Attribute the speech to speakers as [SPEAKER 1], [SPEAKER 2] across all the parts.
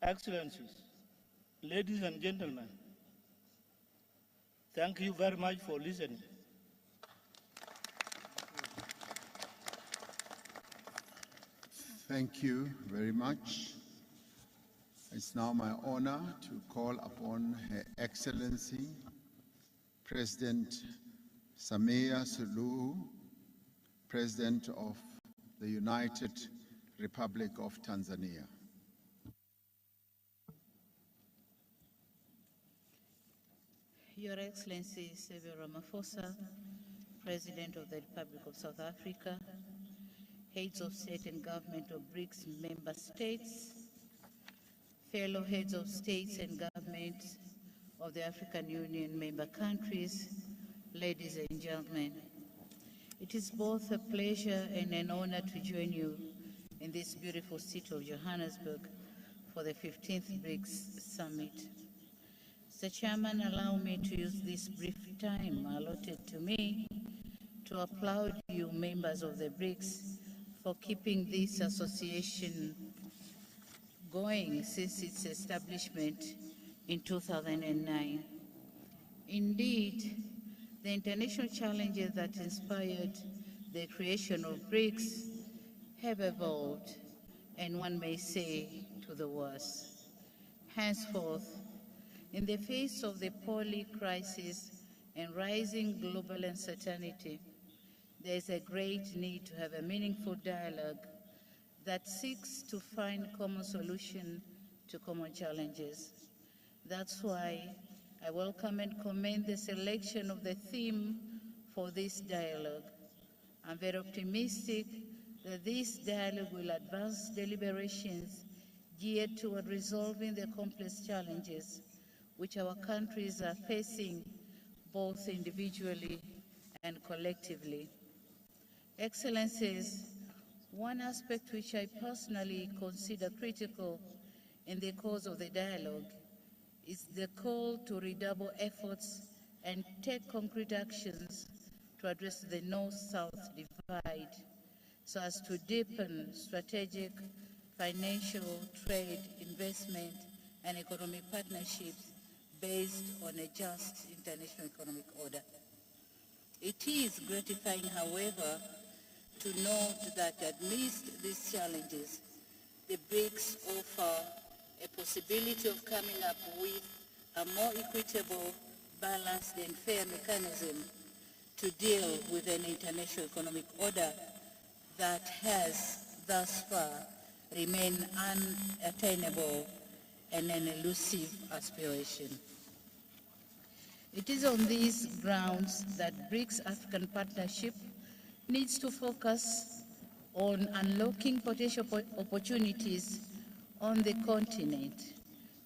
[SPEAKER 1] Excellencies, ladies and gentlemen, thank you very much for listening.
[SPEAKER 2] Thank you very much. It's now my honor to call upon Her Excellency, President Samia Suluhu, President of the United Republic of Tanzania.
[SPEAKER 3] Your Excellency Cyril Ramaphosa, President of the Republic of South Africa, heads of state and government of BRICS member states, fellow heads of states and governments of the African Union member countries, ladies and gentlemen, it is both a pleasure and an honor to join you in this beautiful city of Johannesburg for the 15th BRICS Summit. Mr. Chairman, allow me to use this brief time allotted to me to applaud you members of the BRICS for keeping this association going since its establishment in 2009. Indeed, the international challenges that inspired the creation of BRICS have evolved, and one may say to the worse. Henceforth, in the face of the poly crisis and rising global uncertainty, there is a great need to have a meaningful dialogue that seeks to find common solutions to common challenges. That's why I welcome and commend the selection of the theme for this dialogue. I'm very optimistic that this dialogue will advance deliberations geared toward resolving the complex challenges which our countries are facing both individually and collectively. Excellencies, one aspect which I personally consider critical in the course of the dialogue is the call to redouble efforts and take concrete actions to address the North-South divide so as to deepen strategic, financial, trade, investment, and economic partnerships based on a just international economic order. It is gratifying, however, to note that amidst these challenges, the BRICS offer a possibility of coming up with a more equitable, balanced, and fair mechanism to deal with an international economic order that has thus far remained unattainable and an elusive aspiration. It is on these grounds that BRICS African Partnership needs to focus on unlocking potential opportunities on the continent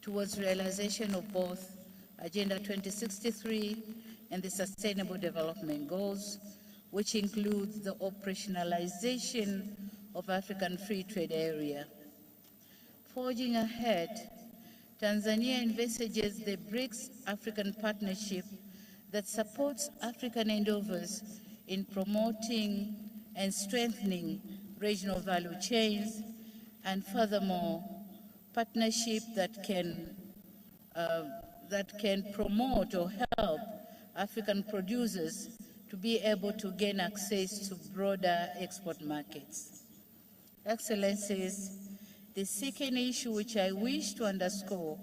[SPEAKER 3] towards realization of both Agenda 2063 and the Sustainable Development Goals, which includes the operationalization of African Free Trade Area. Forging ahead, Tanzania envisages the BRICS African Partnership that supports African endeavors in promoting and strengthening regional value chains, and furthermore, partnership that can promote or help African producers to be able to gain access to broader export markets. Excellencies, the second issue which I wish to underscore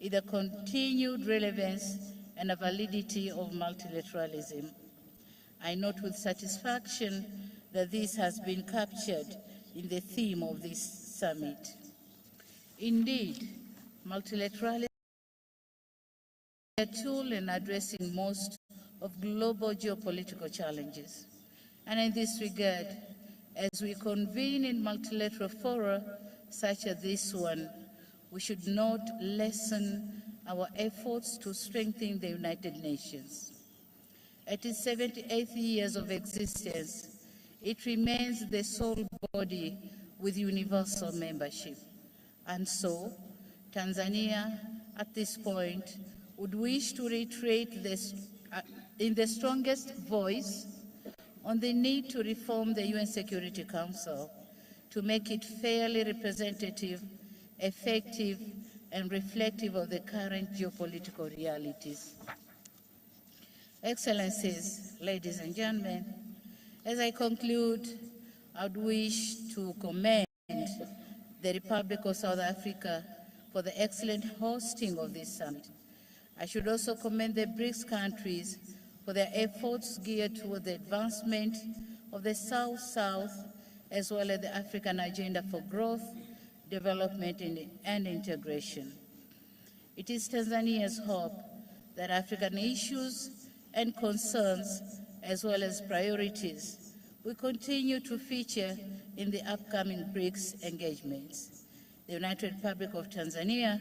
[SPEAKER 3] is the continued relevance and the validity of multilateralism. I note with satisfaction that this has been captured in the theme of this summit. Indeed, multilateralism is a tool in addressing most of global geopolitical challenges. And in this regard, as we convene in multilateral fora such as this one, we should not lessen our efforts to strengthen the United Nations. At its 78th years of existence, it remains the sole body with universal membership. And so, Tanzania, at this point, would wish to reiterate this, in the strongest voice on the need to reform the UN Security Council to make it fairly representative, effective, and reflective of the current geopolitical realities. Excellencies, ladies and gentlemen, as I conclude, I would wish to commend the Republic of South Africa for the excellent hosting of this summit. I should also commend the BRICS countries for their efforts geared toward the advancement of the South-South, as well as the African agenda for growth, development, and integration. It is Tanzania's hope that African issues and concerns, as well as priorities, will continue to feature in the upcoming BRICS engagements. The United Republic of Tanzania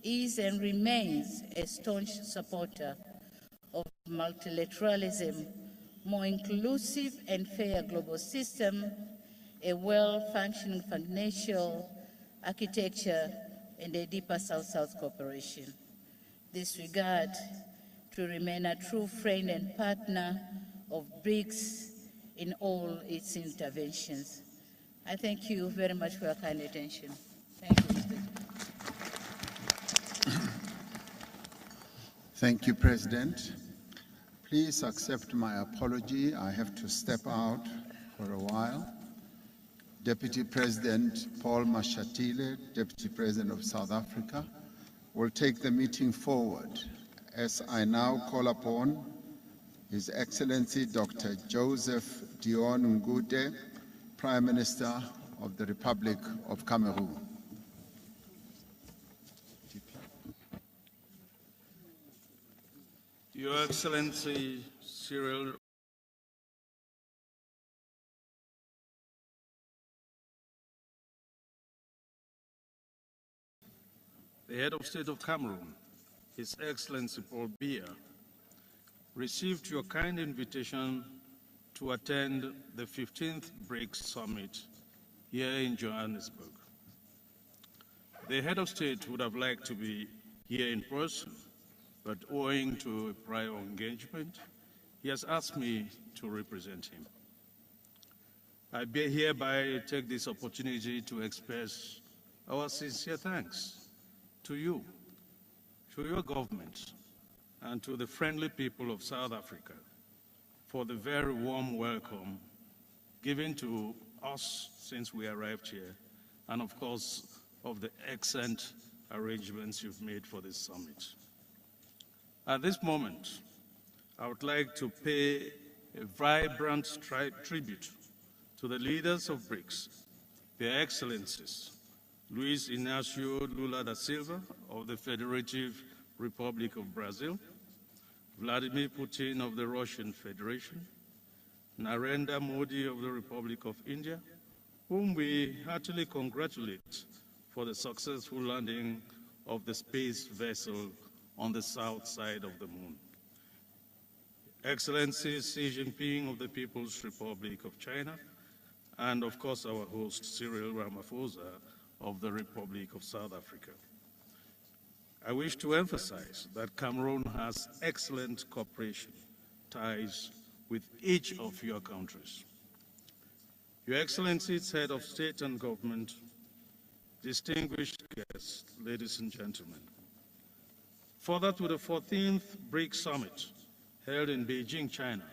[SPEAKER 3] is and remains a staunch supporter of multilateralism, more inclusive and fair global system, a well-functioning financial architecture, and a deeper South-South cooperation. This regard to remain a true friend and partner of BRICS in all its interventions. I thank you very much for your kind attention. Thank you, Mr. Chair.
[SPEAKER 2] Thank you, President. Please accept my apology. I have to step out for a while. Deputy President Paul Mashatile, Deputy President of South Africa, will take the meeting forward as I now call upon His Excellency Dr. Joseph Dion Ngute, Prime Minister of the Republic of Cameroon.
[SPEAKER 4] Your Excellency Cyril the Head of State of Cameroon, His Excellency Paul Biya, received your kind invitation to attend the 15th BRICS Summit here in Johannesburg. The Head of State would have liked to be here in person, but owing to a prior engagement, he has asked me to represent him. I hereby take this opportunity to express our sincere thanks to you, to your government, and to the friendly people of South Africa for the very warm welcome given to us since we arrived here, and of course, of the excellent arrangements you've made for this summit. At this moment, I would like to pay a vibrant tribute to the leaders of BRICS, their excellencies, Luiz Inácio Lula da Silva of the Federative Republic of Brazil, Vladimir Putin of the Russian Federation, Narendra Modi of the Republic of India, whom we heartily congratulate for the successful landing of the space vessel on the south side of the moon. Excellency Xi Jinping of the People's Republic of China, and of course our host Cyril Ramaphosa of the Republic of South Africa. I wish to emphasize that Cameroon has excellent cooperation ties with each of your countries. Your Excellencies, Head of State and Government, distinguished guests, ladies and gentlemen. Further to the 14th BRICS Summit held in Beijing, China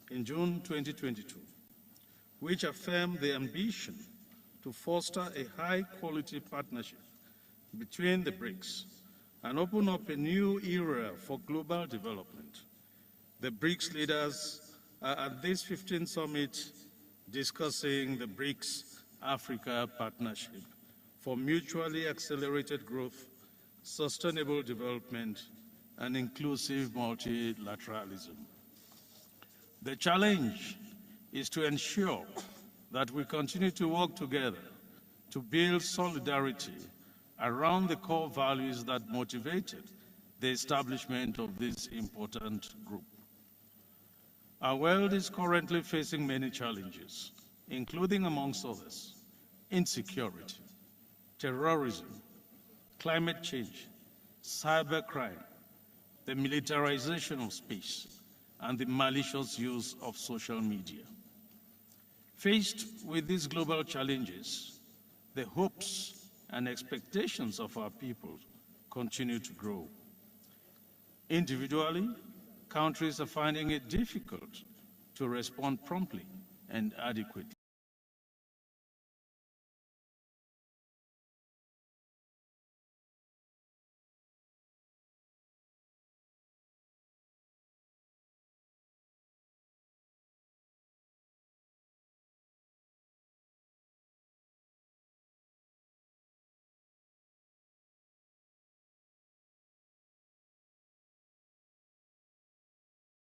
[SPEAKER 4] in June 2022, which affirmed the ambition to foster a high-quality partnership between the BRICS and open up a new era for global development. The BRICS leaders are at this 15th summit discussing the BRICS-Africa partnership for mutually accelerated growth, sustainable development, and inclusive multilateralism. The challenge is to ensure that we continue to work together to build solidarity around the core values that motivated the establishment of this important group. Our world is currently facing many challenges, including, amongst others, insecurity, terrorism, climate change, cybercrime, the militarization of space, and the malicious use of social media. Faced with these global challenges, the hopes and expectations of our people continue to grow. Individually, countries are finding it difficult to respond promptly and adequately.